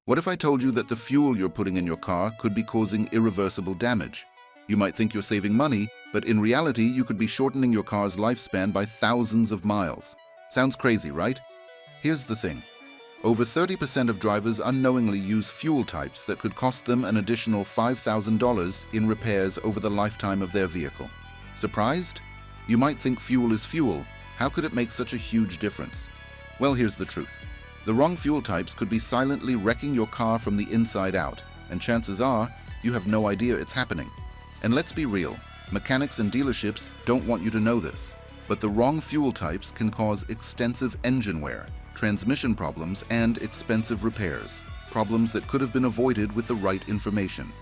What if I told you that the fuel you're putting in your car could be causing irreversible damage? You might think you're saving money, but in reality, you could be shortening your car's lifespan by thousands of miles. Sounds crazy, right? Here's the thing. Over 30% of drivers unknowingly use fuel types that could cost them an additional $5,000 in repairs over the lifetime of their vehicle. Surprised? You might think fuel is fuel. How could it make such a huge difference? Well, here's the truth. The wrong fuel types could be silently wrecking your car from the inside out, and chances are, you have no idea it's happening. And let's be real, mechanics and dealerships don't want you to know this, but the wrong fuel types can cause extensive engine wear, transmission problems, and expensive repairs, problems that could have been avoided with the right information.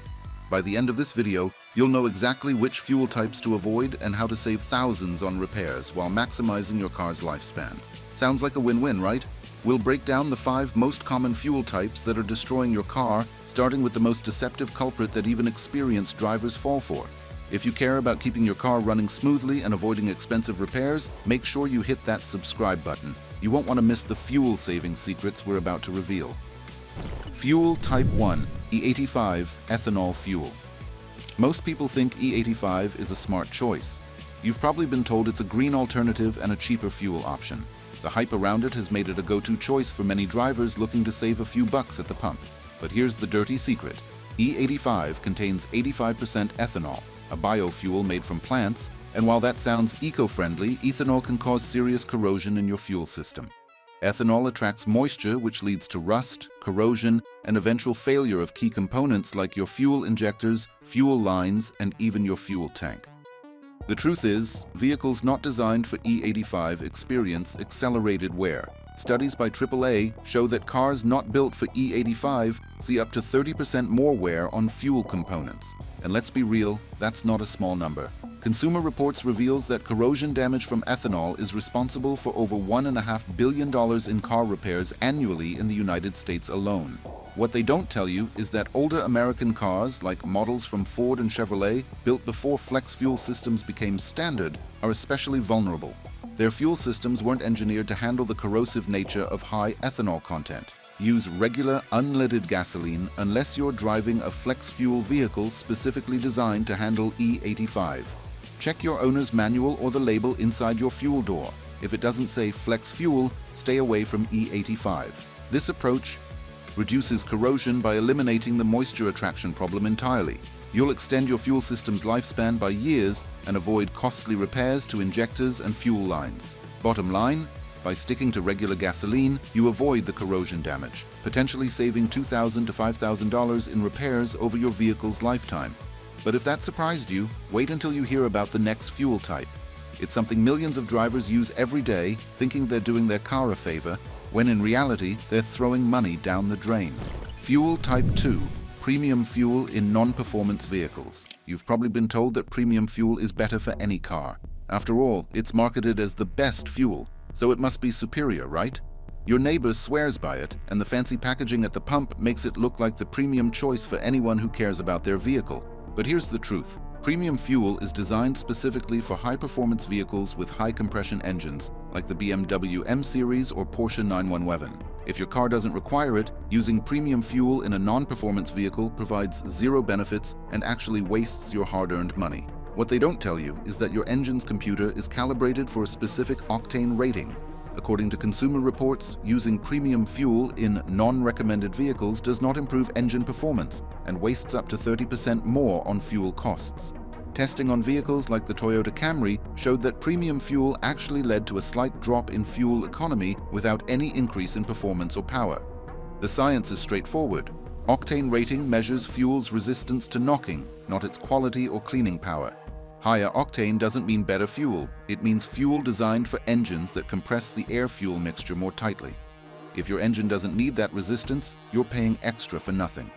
By the end of this video, you'll know exactly which fuel types to avoid and how to save thousands on repairs while maximizing your car's lifespan. Sounds like a win-win, right? We'll break down the 5 most common fuel types that are destroying your car, starting with the most deceptive culprit that even experienced drivers fall for. If you care about keeping your car running smoothly and avoiding expensive repairs, make sure you hit that subscribe button. You won't want to miss the fuel-saving secrets we're about to reveal. Fuel Type 1, E85 ethanol fuel. Most people think E85 is a smart choice. You've probably been told it's a green alternative and a cheaper fuel option. The hype around it has made it a go-to choice for many drivers looking to save a few bucks at the pump. But here's the dirty secret. E85 contains 85% ethanol, a biofuel made from plants, and while that sounds eco-friendly, ethanol can cause serious corrosion in your fuel system. Ethanol attracts moisture, which leads to rust, corrosion, and eventual failure of key components like your fuel injectors, fuel lines, and even your fuel tank. The truth is, vehicles not designed for E85 experience accelerated wear. Studies by AAA show that cars not built for E85 see up to 30% more wear on fuel components. And let's be real, that's not a small number. Consumer Reports reveals that corrosion damage from ethanol is responsible for over $1.5 billion in car repairs annually in the United States alone. What they don't tell you is that older American cars, like models from Ford and Chevrolet, built before flex fuel systems became standard, are especially vulnerable. Their fuel systems weren't engineered to handle the corrosive nature of high ethanol content. Use regular, unleaded gasoline unless you're driving a flex fuel vehicle specifically designed to handle E85. Check your owner's manual or the label inside your fuel door. If it doesn't say flex fuel, stay away from E85. This approach reduces corrosion by eliminating the moisture attraction problem entirely. You'll extend your fuel system's lifespan by years and avoid costly repairs to injectors and fuel lines. Bottom line, by sticking to regular gasoline, you avoid the corrosion damage, potentially saving $2,000 to $5,000 in repairs over your vehicle's lifetime. But if that surprised you, wait until you hear about the next fuel type. It's something millions of drivers use every day, thinking they're doing their car a favor, when in reality, they're throwing money down the drain. Fuel Type 2, premium fuel in non-performance vehicles. You've probably been told that premium fuel is better for any car. After all, it's marketed as the best fuel, so it must be superior, right? Your neighbor swears by it, and the fancy packaging at the pump makes it look like the premium choice for anyone who cares about their vehicle. But here's the truth. Premium fuel is designed specifically for high-performance vehicles with high-compression engines, like the BMW M Series or Porsche 911. If your car doesn't require it, using premium fuel in a non-performance vehicle provides zero benefits and actually wastes your hard-earned money. What they don't tell you is that your engine's computer is calibrated for a specific octane rating. According to Consumer Reports, using premium fuel in non-recommended vehicles does not improve engine performance and wastes up to 30% more on fuel costs. Testing on vehicles like the Toyota Camry showed that premium fuel actually led to a slight drop in fuel economy without any increase in performance or power. The science is straightforward. Octane rating measures fuel's resistance to knocking, not its quality or cleaning power. Higher octane doesn't mean better fuel. It means fuel designed for engines that compress the air-fuel mixture more tightly. If your engine doesn't need that resistance, you're paying extra for nothing.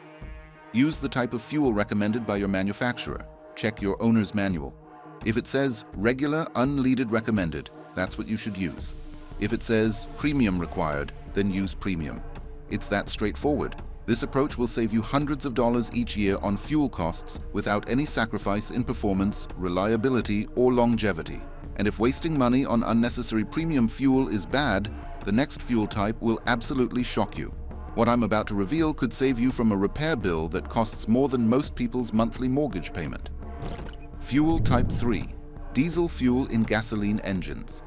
Use the type of fuel recommended by your manufacturer. Check your owner's manual. If it says regular, unleaded recommended, that's what you should use. If it says premium required, then use premium. It's that straightforward. This approach will save you hundreds of dollars each year on fuel costs without any sacrifice in performance, reliability, or longevity. And if wasting money on unnecessary premium fuel is bad, the next fuel type will absolutely shock you. What I'm about to reveal could save you from a repair bill that costs more than most people's monthly mortgage payment. Fuel Type 3. Diesel fuel in gasoline engines.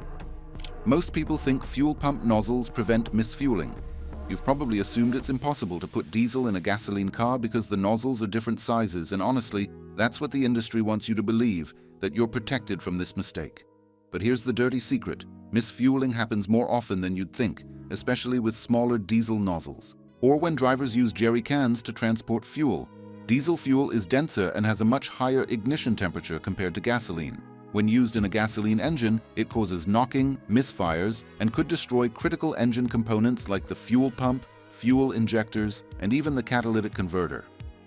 Most people think fuel pump nozzles prevent misfueling. You've probably assumed it's impossible to put diesel in a gasoline car because the nozzles are different sizes, and honestly, that's what the industry wants you to believe, that you're protected from this mistake. But here's the dirty secret. Misfueling happens more often than you'd think, especially with smaller diesel nozzles, or when drivers use jerry cans to transport fuel. Diesel fuel is denser and has a much higher ignition temperature compared to gasoline. When used in a gasoline engine, it causes knocking, misfires, and could destroy critical engine components like the fuel pump, fuel injectors, and even the catalytic converter.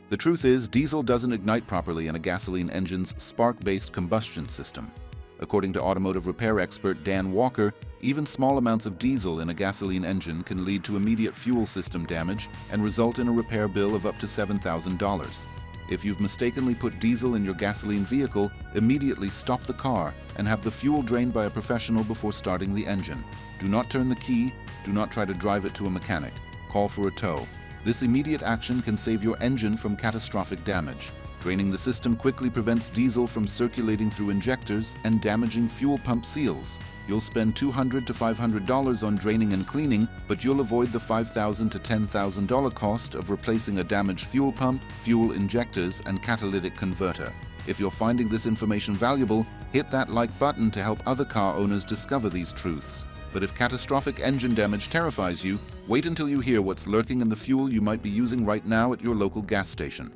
The truth is, diesel doesn't ignite properly in a gasoline engine's spark-based combustion system. According to automotive repair expert Dan Walker, even small amounts of diesel in a gasoline engine can lead to immediate fuel system damage and result in a repair bill of up to $7,000. If you've mistakenly put diesel in your gasoline vehicle, immediately stop the car and have the fuel drained by a professional before starting the engine. Do not turn the key, do not try to drive it to a mechanic. Call for a tow. This immediate action can save your engine from catastrophic damage. Draining the system quickly prevents diesel from circulating through injectors and damaging fuel pump seals. You'll spend $200 to $500 on draining and cleaning, but you'll avoid the $5,000 to $10,000 cost of replacing a damaged fuel pump, fuel injectors, and catalytic converter. If you're finding this information valuable, hit that like button to help other car owners discover these truths. But if catastrophic engine damage terrifies you, wait until you hear what's lurking in the fuel you might be using right now at your local gas station.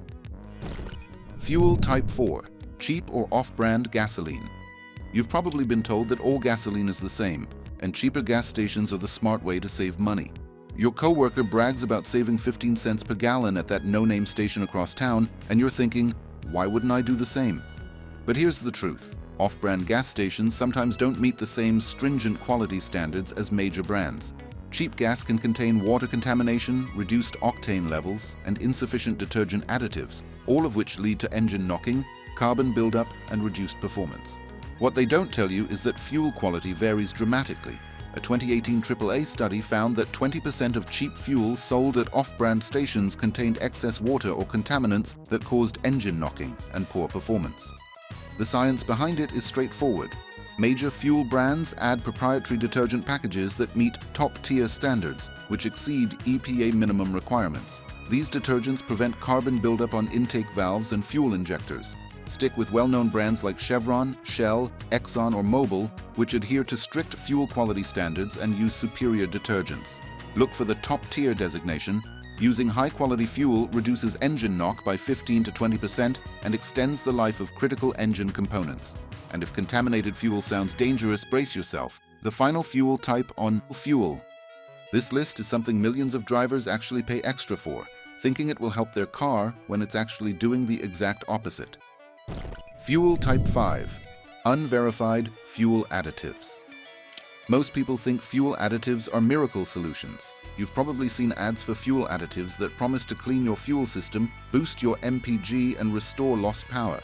Fuel Type 4. Cheap or off-brand gasoline. You've probably been told that all gasoline is the same, and cheaper gas stations are the smart way to save money. Your coworker brags about saving 15 cents per gallon at that no-name station across town, and you're thinking, why wouldn't I do the same? But here's the truth. Off-brand gas stations sometimes don't meet the same stringent quality standards as major brands. Cheap gas can contain water contamination, reduced octane levels, and insufficient detergent additives, all of which lead to engine knocking, carbon buildup, and reduced performance. What they don't tell you is that fuel quality varies dramatically. A 2018 AAA study found that 20% of cheap fuel sold at off-brand stations contained excess water or contaminants that caused engine knocking and poor performance. The science behind it is straightforward. Major fuel brands add proprietary detergent packages that meet top-tier standards, which exceed EPA minimum requirements. These detergents prevent carbon buildup on intake valves and fuel injectors. Stick with well-known brands like Chevron, Shell, Exxon, or Mobil, which adhere to strict fuel quality standards and use superior detergents. Look for the top-tier designation. Using high-quality fuel reduces engine knock by 15 to 20% and extends the life of critical engine components. And if contaminated fuel sounds dangerous, brace yourself. The final fuel type on fuel. This list is something millions of drivers actually pay extra for, thinking it will help their car when it's actually doing the exact opposite. Fuel Type 5. Unverified fuel additives. Most people think fuel additives are miracle solutions. You've probably seen ads for fuel additives that promise to clean your fuel system, boost your MPG, and restore lost power.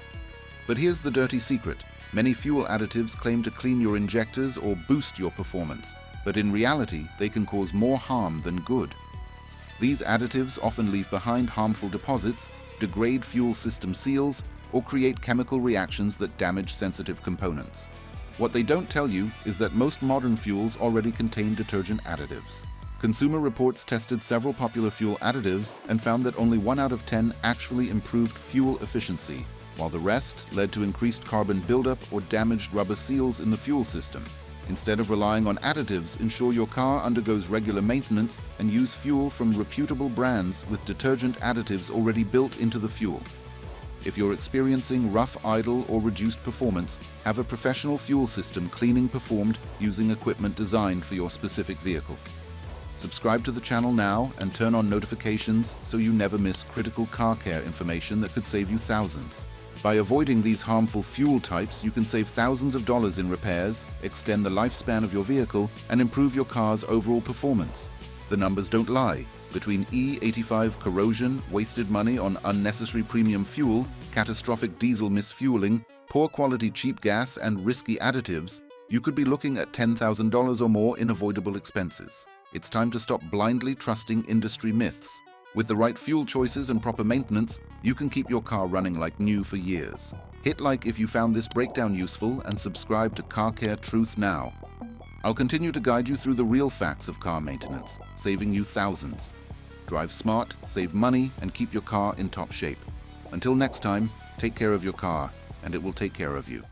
But here's the dirty secret. Many fuel additives claim to clean your injectors or boost your performance, but in reality, they can cause more harm than good. These additives often leave behind harmful deposits, degrade fuel system seals, or create chemical reactions that damage sensitive components. What they don't tell you is that most modern fuels already contain detergent additives. Consumer Reports tested several popular fuel additives and found that only 1 out of 10 actually improved fuel efficiency, while the rest led to increased carbon buildup or damaged rubber seals in the fuel system. Instead of relying on additives, ensure your car undergoes regular maintenance and use fuel from reputable brands with detergent additives already built into the fuel. If you're experiencing rough idle or reduced performance, have a professional fuel system cleaning performed using equipment designed for your specific vehicle. Subscribe to the channel now and turn on notifications so you never miss critical car care information that could save you thousands. By avoiding these harmful fuel types, you can save thousands of dollars in repairs, extend the lifespan of your vehicle, and improve your car's overall performance. The numbers don't lie. Between E85 corrosion, wasted money on unnecessary premium fuel, catastrophic diesel misfueling, poor quality cheap gas, and risky additives, you could be looking at $10,000 or more in avoidable expenses. It's time to stop blindly trusting industry myths. With the right fuel choices and proper maintenance, you can keep your car running like new for years. Hit like if you found this breakdown useful and subscribe to Car Care Truth now. I'll continue to guide you through the real facts of car maintenance, saving you thousands. Drive smart, save money, and keep your car in top shape. Until next time, take care of your car, and it will take care of you.